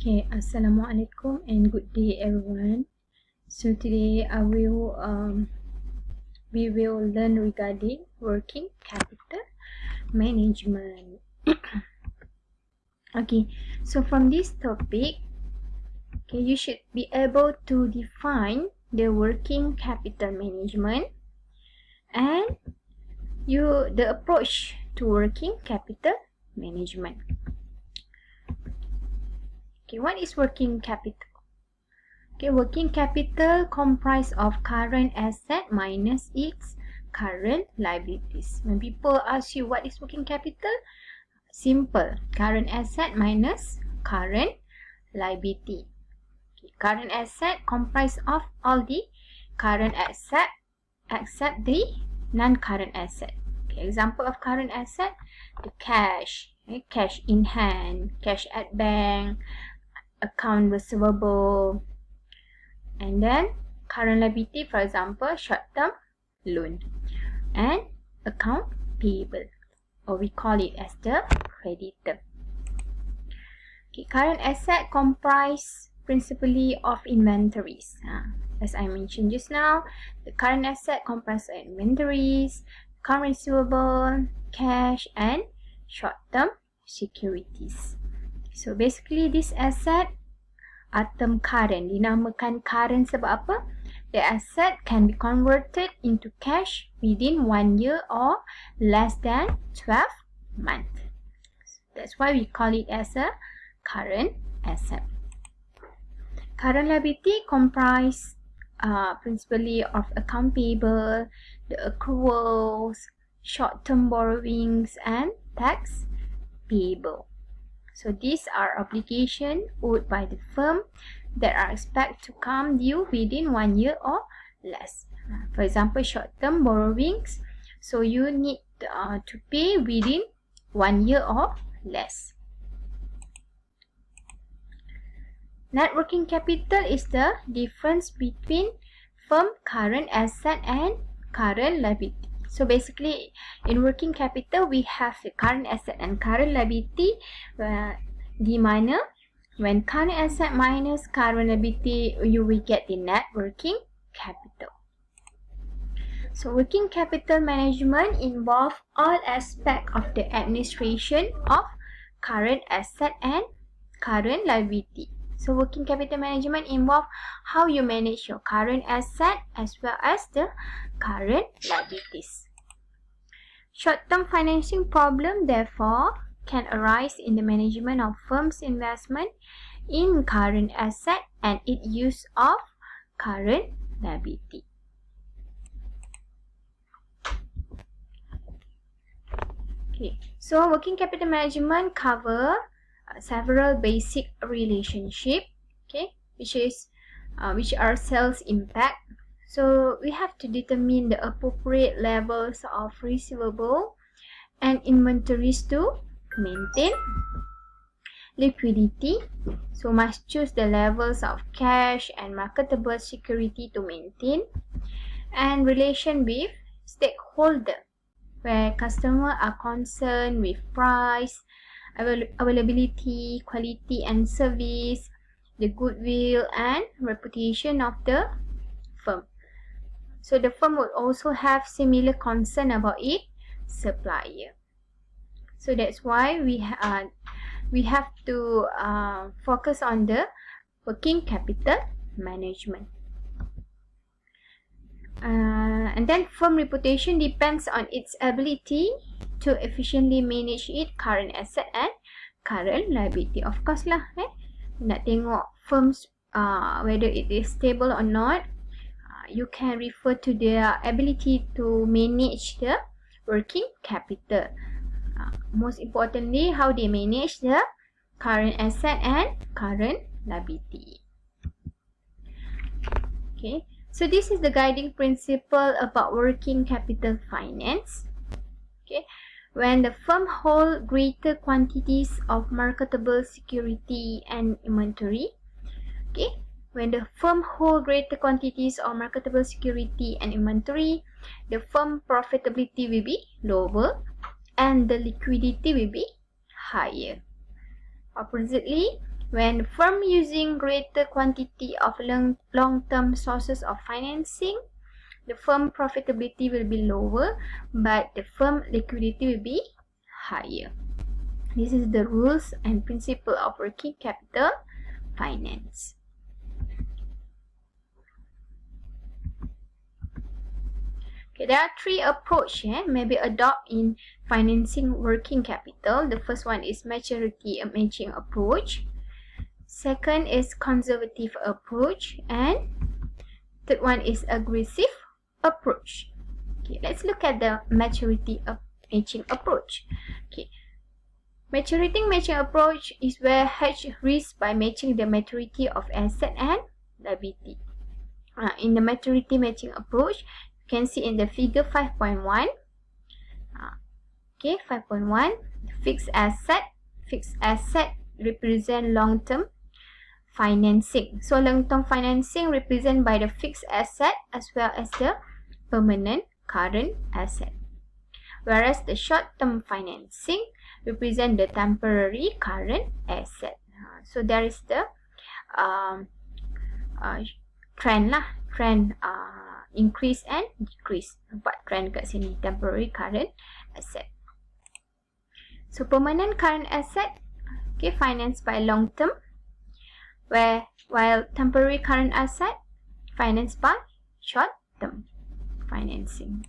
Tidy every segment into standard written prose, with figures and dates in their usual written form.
Okay, Assalamualaikum and good day everyone. So today we will learn regarding working capital management. Okay, so from this topic, okay, you should be able to define the working capital management and the approach to working capital management. Okay, what is working capital? Okay, working capital comprised of current asset minus its current liabilities. When people ask you what is working capital, simple. Current asset minus current liability. Okay, current asset comprised of all the current asset except the non-current asset. Okay, example of current asset, the cash, okay, cash in hand, cash at bank, account receivable, and then current liability, for example, short-term loan and account payable, or we call it as the creditor. Okay, current asset comprise principally of inventories. As I mentioned just now, the current asset comprise of inventories, account receivable, cash, and short-term securities. So basically this asset are term current. Dinamakan current sebab apa? The asset can be converted into cash within 1 year or less than 12 months. That's why we call it as a current asset. Current liability comprise principally of account payable, the accruals, short-term borrowings, and tax payable. So these are obligations owed by the firm that are expected to come due within 1 year or less. For example, short-term borrowings. So you need to pay within 1 year or less. Net working capital is the difference between firm current asset and current liability. So basically, in working capital, we have the current asset and current liability. Di mana when current asset minus current liability, you will get the net working capital. So working capital management involves all aspects of the administration of current asset and current liability. So working capital management involves how you manage your current asset as well as the current liabilities. Short-term financing problem, therefore, can arise in the management of firm's investment in current asset and its use of current liability. Okay, so working capital management cover several basic relationship, okay, which are sales impact. So we have to determine the appropriate levels of receivable and inventories to maintain liquidity. So must choose the levels of cash and marketable security to maintain, and relation with stakeholder, where customers are concerned with price, availability, quality and service, the goodwill and reputation of the firm. So the firm would also have similar concern about its supplier. So that's why we have to focus on the working capital management. And then firm reputation depends on its ability to efficiently manage its current asset and current liability. Of course lah, nak tengok firms whether it is stable or not, you can refer to their ability to manage the working capital. Most importantly, how they manage the current asset and current liability. Okay, so this is the guiding principle about working capital finance. Okay, when the firm hold greater quantities of marketable security and inventory, okay, when the firm hold greater quantities of marketable security and inventory, the firm profitability will be lower and the liquidity will be higher. Oppositely, When the firm using greater quantity of long-term sources of financing, the firm profitability will be lower, but the firm liquidity will be higher. This is the rules and principle of working capital finance. Okay, there are three approaches maybe adopt in financing working capital. The first one is maturity matching approach. Second is conservative approach, and third one is aggressive approach. Okay, let's look at the maturity matching approach. Okay, maturity matching approach is where hedge risk by matching the maturity of asset and liability. In the maturity matching approach, you can see in the figure 5.1. Okay, 5.1, fixed asset represent long-term financing. So long-term financing represented by the fixed asset as well as the permanent current asset. Whereas the short-term financing represent the temporary current asset. So there is the trend increase and decrease. Nampak trend kat sini, temporary current asset. So permanent current asset, okay, financed by long-term, while temporary current asset financed by short-term financing.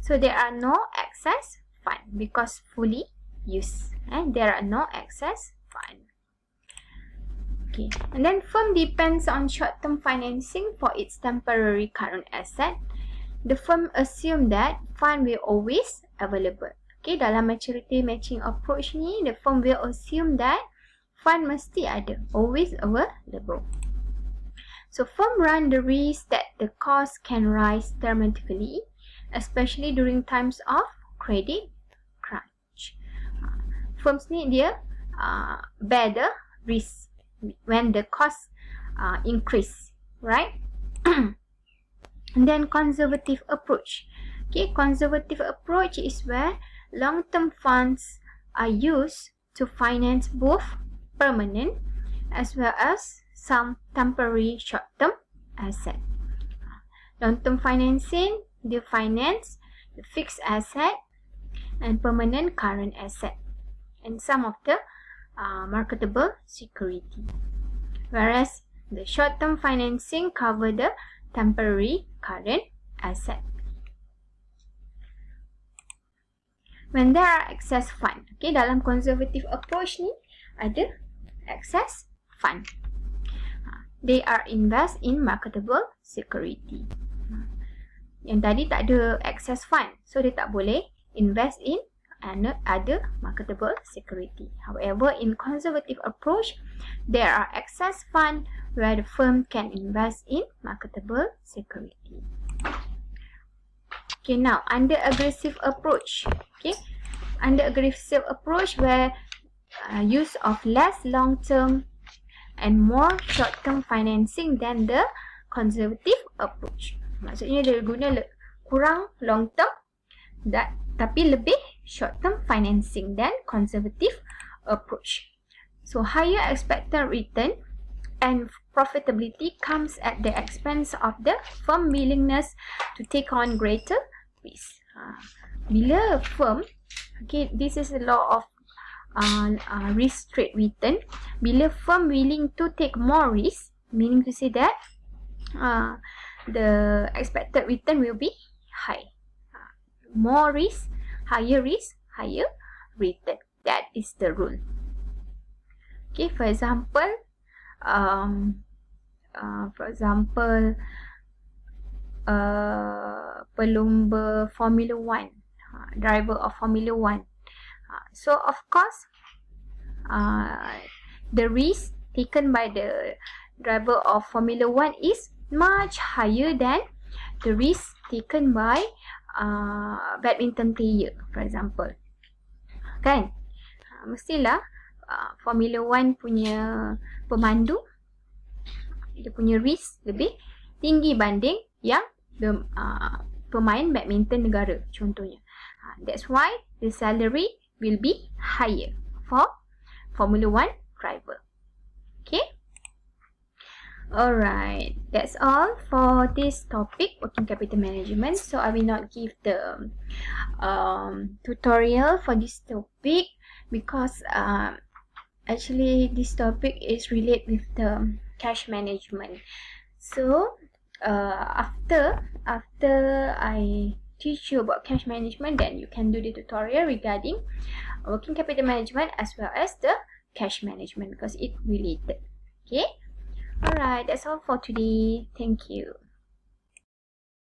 So there are no excess fund because fully used, and there are no excess fund. Okay, and then firm depends on short-term financing for its temporary current asset. The firm assume that fund will always available. Okay, dalam maturity matching approach ni, the firm will assume that fund mesti ada, always available. So firm run the risk that the cost can rise dramatically, especially during times of credit crunch. Firms ni dia bear the risk when the cost increase, right? And then conservative approach. Okay, conservative approach is where long-term funds are used to finance both permanent as well as some temporary short-term asset. Long-term financing, they finance the fixed asset and permanent current asset and some of the marketable security. Whereas the short-term financing cover the temporary current asset. When there are excess fund, okay, dalam conservative approach ni ada excess fund. They are invest in marketable security. Yang tadi tak ada excess fund, so dia tak boleh invest in other marketable security. However, in conservative approach, there are excess fund where the firm can invest in marketable security. Okay, now under aggressive approach, okay, under aggressive approach where use of less long-term and more short-term financing than the conservative approach. Maksudnya dia guna kurang long-term tapi lebih short-term financing than conservative approach. So higher expected return and profitability comes at the expense of the firm willingness to take on greater risk. Bila firm, okay, this is a law of risk straight return. Bila firm willing to take more risk, meaning to say that the expected return will be high. More risk, higher return. That is the rule. Okay, for example, pelumba Formula 1, driver of Formula 1. So of course, the risk taken by the driver of Formula 1 is much higher than the risk taken by badminton player, for example. Kan? Mestilah Formula 1 punya pemandu, dia punya risk lebih tinggi banding yang pemain badminton negara contohnya. That's why the salary will be higher for Formula 1 driver. Alright, that's all for this topic, working capital management. So I will not give the tutorial for this topic because actually this topic is related with the cash management. So after I teach you about cash management, then you can do the tutorial regarding working capital management as well as the cash management because it related. Okay. Alright, that's all for today. Thank you.